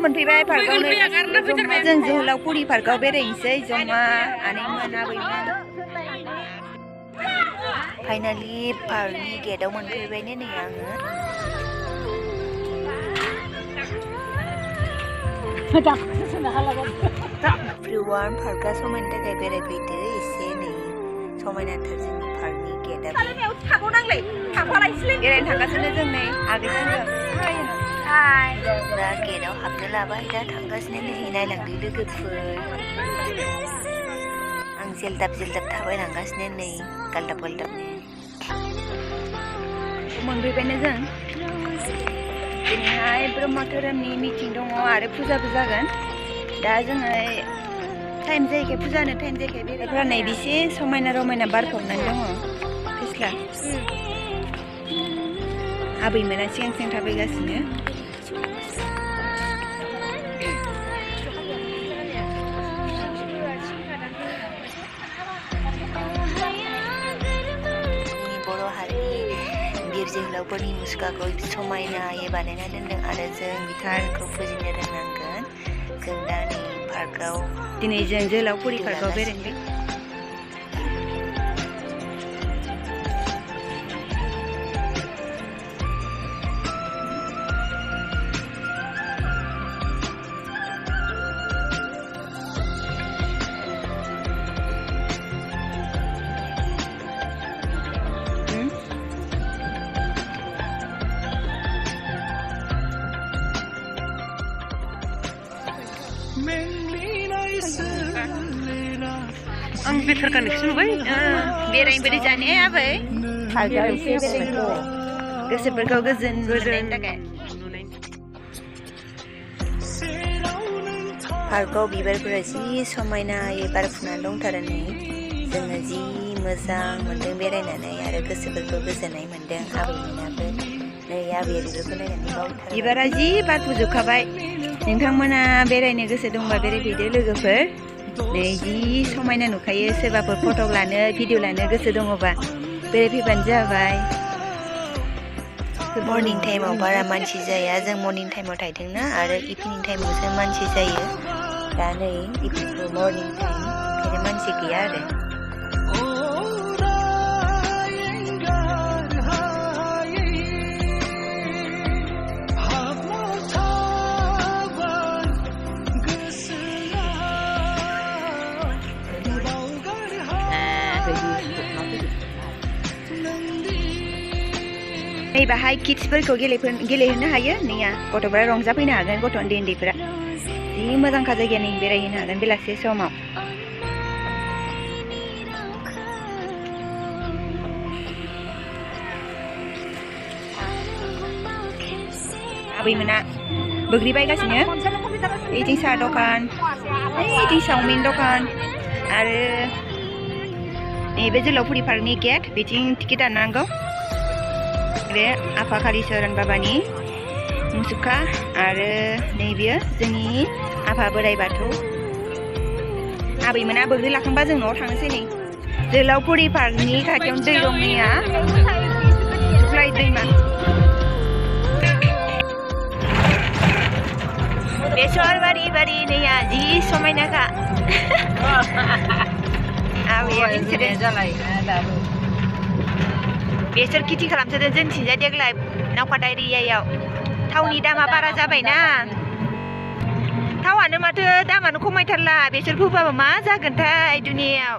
मोनफैबाय पार्कआव जों जोहोलावफुरि पार्कआव बेरायनोसै जमा आनैमोन आबैमोन फाइनालि पार्कनि गेटआव मोनफैबायनो नै आङो एभ्रिवान पार्कआ समायनो थाखाय बेरायफैदो एसे नै समायनाथार जोंनि पार्कनि गेटआ बेरायनो थांगासिनो जों नै आगैजों दा गेटआव हाबनो लाबाय दा थांगासिनो नै नायलांदो लोगोफोर आं जेलदाब थाबायलांगासिनो नै गालदाब मोनफैबायनो जों दिनैहाय ब्रह्म धोरोमनि मिटिं दङ आरो फुजाबो जागोन दा जोङो टाइम जायैखाय फुजानो टाइम जायैखाय बेरायग्रा नै बेसे समायना रमायना बारफबनानै दङ फेस्ला आबैमोना सिगां थाबायगासिनो जोहोलावफोरनि मुसुखाखौ समायनायै बानायना दोनदों आरो जों बिथांखौ फुजिनो रोंनांगोन जों दा नै पार्कआव दिनै जों जोहोलावफुरि पार्कआव बेरायनो आं बेथार गाननायखौसो नुबाय बेरायनो बोरै जाने आबै पार्कआव एसे बेरायनो गोसोफोरखौ गोजोन मोननायनि थाखाय पार्कआव बिबारफोरा जि समायनायै बारफुनानै दंथारो नै जोङो जि मोजां मोन्दों बेरायनानै आरो गोसोफोरखौ गोजोननाय मोन्दों आबैमोनाबो नै आबैया बिबारखौ नायनानै बावथारो बिबारा जि बारफुजोबखाबाय नोंथांमोना बेरायनो गोसो दंबा बेरायफैदो लोगोफोर नै जि समायना नुखायो सोरबाफोर फट' लानो भिडिअ लानो गोसो दङबा बेरायफैबानो जाबाय मर्निं टाइमाव बारा मानसि जाया जों मर्निं टाइमाव थायदोंना आरो इभिनिं टाइमावसो मानसि जायो दा नै मर्निं टाइम ओंखायनो मानसि गैया आरो नै बाहाय किड्सफोरखौ गेलेहोनो हायो नैया गथ'फोरा रंजाफैनो हागोन गथ' उन्दैफोरा जि मोजांखा जायगाया नै बेरायहैनो हागोन बेलासि समाव आबैमोना बोग्रिबायगासिनो बिथिं साहा दखान बिथिं चावमिन दखान आरो नैबे जोहोलावफुरि पार्कनि गेट बिथिं टिकेट दाननांगौ बे आफा कालिचरण बाबानि मुसुखा आरो नैबेयो जोंनि आफा बोराइ बाथौ आबैमोना बोग्रि लाखांबा जों न'आव थांनोसै नै जोहोलावफुरि पार्कनि खाथियावनो दै दं नैया सुफ्लाय दैमा बेसर बारि नैया जि समायनाखा आबैया बेसर खेथि खालामसोदों जोंनिथिंजाय देग्लाय नावकाटा एरियायाव थावनि दामा बारा जाबायना थावानो माथो दामानो खमायथारला बेसर फोबाबो मा जागोनथाय दुनियायाव